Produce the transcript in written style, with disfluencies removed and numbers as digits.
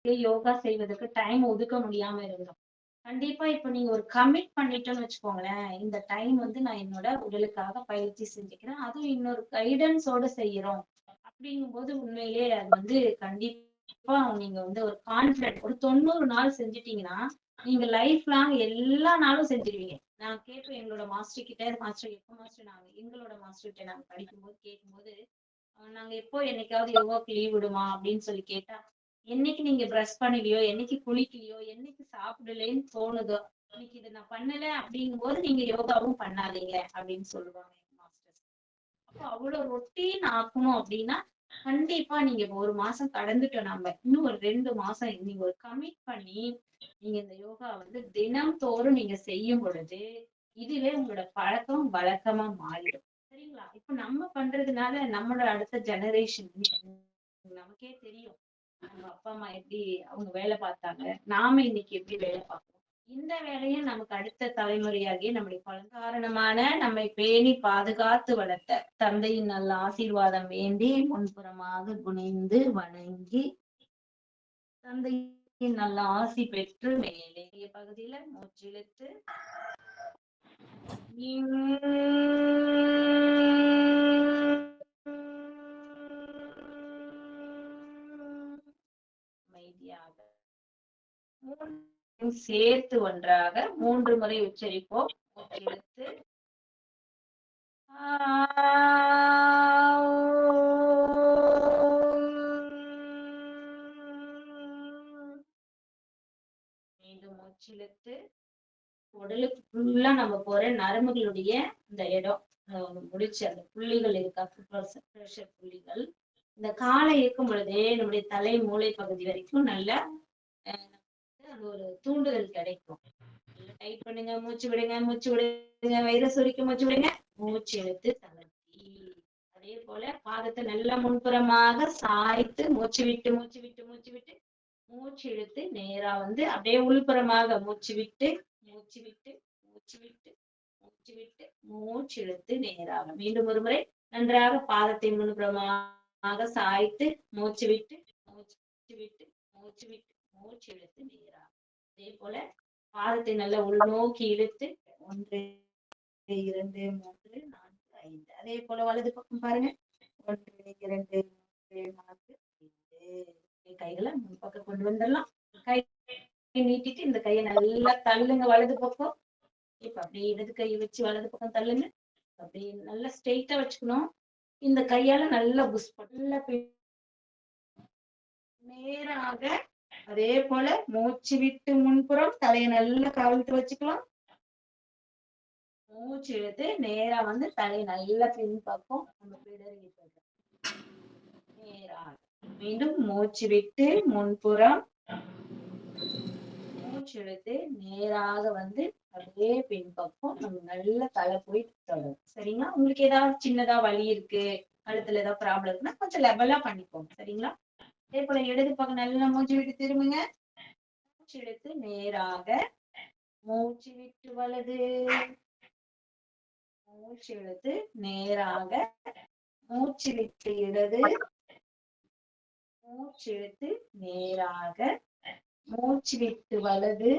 யோகா செய்வதற்கு டைம் ஒதுக்க முடியாம இருந்தோம். கண்டிப்பா இப்ப நீங்க ஒரு கமிட் பண்ணிட்டோம்னு வச்சுக்கோங்களேன். இந்த டைம் வந்து நான் என்னோட உடலுக்காக பயிற்சி செஞ்சுக்கிறேன். அதுவும் இன்னொரு கைடன்ஸோட செய்யறோம். அப்படிங்கும்போது உண்மையிலேயே அது வந்து கண்டிப்பா நீங்க வந்து ஒரு கான்ஃபிடன்ட் ஒரு 90 நாள் செஞ்சுட்டீங்கன்னா, நீங்க லைஃப் லாங் எல்லா நாளும் செஞ்சுருவீங்க. நான் கேட்பேன் எங்களோட மாஸ்டர் கிட்ட, மாஸ்டர் எப்ப மாஸ்டர் நாங்க எங்களோட மாஸ்டர் கிட்ட நாங்க படிக்கும்போது கேட்கும்போது, நாங்க எப்போ என்னைக்காவது யோகாக்கு லீவ் விடுமா அப்படின்னு சொல்லி கேட்டா, என்னைக்கு நீங்க பிரஷ் பண்ணலையோ, என்னைக்கு குளிக்கலையோ, என்னைக்கு சாப்பிடலைன்னு தோணுதோ, இன்னைக்கு இத நான் பண்ணல அப்படிங்கும்போது நீங்க யோகாவும் பண்ணாதீங்க அப்படின்னு சொல்லுவாங்க எங்க மாஸ்டர்ஸ். அப்போ அவ்வளவு ரொட்டீன் ஆக்கணும் அப்படின்னா, கண்டிப்பா நீங்க இப்ப 1 மாசம் கடந்துட்டோம் நாம. இன்னும் ஒரு 2 மாசம் நீங்க ஒரு கமிட் பண்ணி, நீங்க இந்த யோகா வந்து தினம்தோறும் நீங்க செய்யும் பொழுது, இதுவே உங்களோட பழக்கம் வழக்கமா மாறிடும். சரிங்களா? இப்ப நம்ம பண்றதுனால நம்மளோட அடுத்த ஜெனரேஷன் நமக்கே தெரியும். நம்ம அப்பா, அம்மா எப்படி அவங்க வேலை பார்த்தாங்க. நாம இன்னைக்கு எப்படி வேலை பார்க்கிறோம். இந்த வேலையை நமக்கு அடுத்த தலைமுறையாகிய நம்முடைய காரணமான நம்மை பேணி பாதுகாத்து வளர்த்த தந்தையின் நல்ல ஆசீர்வாதம் வேண்டி முன்புறமாக குனிந்து வணங்கி தந்தையின் நல்ல ஆசி பெற்று மேலே பகுதியில மூச்சிழுத்து அமைதியாக சேர்த்து ஒன்றாக 3 முறை உச்சரிப்போம். மூச்சிழுத்து மீண்டும் மூச்சிழுத்து உடலுக்கு ஃபுல்லா நம்ம போற நரம்புகளுடைய இந்த இடம் முடிச்சு அந்த புள்ளிகள் இருக்கா பிரஷர் புள்ளிகள் இந்த காலை இருக்கும் பொழுதே நம்முடைய தலை மூளை பகுதி வரைக்கும் நல்ல அது ஒரு தூண்டுதல் கிடைக்கும். டைட் பண்ணுங்க, மூச்சு விடுங்க, மூச்சு விடுங்க, வயிறு சுருக்கி மூச்சு விடுங்க, மூச்சு எடுத்து தளர்த்தி அதே போல பாதத்தை நல்லா முன்புறமாக சாய்த்து மூச்சு விட்டு மூச்சு விட்டு மூச்சு விட்டு மூச்சு இழுத்து நேரா வந்து அப்படியே உள்புறமாக மூச்சு விட்டு மூச்சு விட்டு மூச்சு விட்டு மூச்சு விட்டு மூச்சு இழுத்து நேராக மீண்டும் ஒரு முறை நன்றாக பாதத்தை முன்புறமாக சாய்த்து மூச்சு விட்டு மூச்சு விட்டு மூச்சு விட்டு மூச்சு இழுத்து நேராக அதே போல பாதத்தை நல்லா உள்நோக்கி இழுத்து 1 2 3 4 5 அதே போல வலது பக்கம் பாருங்க 1 2 3 4 5 கைகளை முன்பக்கம் கொண்டு வந்துடலாம். கை நீட்டிட்டு இந்த கையை நல்லா தள்ளுங்க வலது பக்கம். இப்ப அப்படியே இடது கையை வச்சு வலது பக்கம் தள்ளுங்க. அப்படியே நல்லா ஸ்ட்ரெயிட்டா வச்சுக்கணும். இந்த கையால நல்லா புஷ் பண்ண நேராக அதே போல மூச்சு விட்டு முன்புறம் தலையை நல்லா கவிழ்த்து வச்சுக்கலாம். மூச்சு இழுத்து நேரா வந்து தலையை நல்லா பின்பக்கம் நம்ம பிடரி நேராக மீண்டும் மூச்சு விட்டு முன்புறம் மூச்சு இழுத்து நேராக வந்து அப்படியே பின்பக்கம் நம்ம நல்ல தலை போய் தொடரும். சரிங்களா? உங்களுக்கு ஏதாவது சின்னதா வலி இருக்கு, கழுத்துல ஏதாவது ப்ராப்ளம் இருக்குன்னா கொஞ்சம் லெவலா பண்ணிக்கோங்க. சரிங்களா? அதே போல இடது பக்கம் நல்லா மூச்சு விட்டு திரும்புங்க. மூச்சு எடுத்து நேராக மூச்சு விட்டு வலது மூச்சு இழுத்து நேராக மூச்சு விட்டு இடது மூச்சு இழுத்து நேராக மூச்சு விட்டு வலது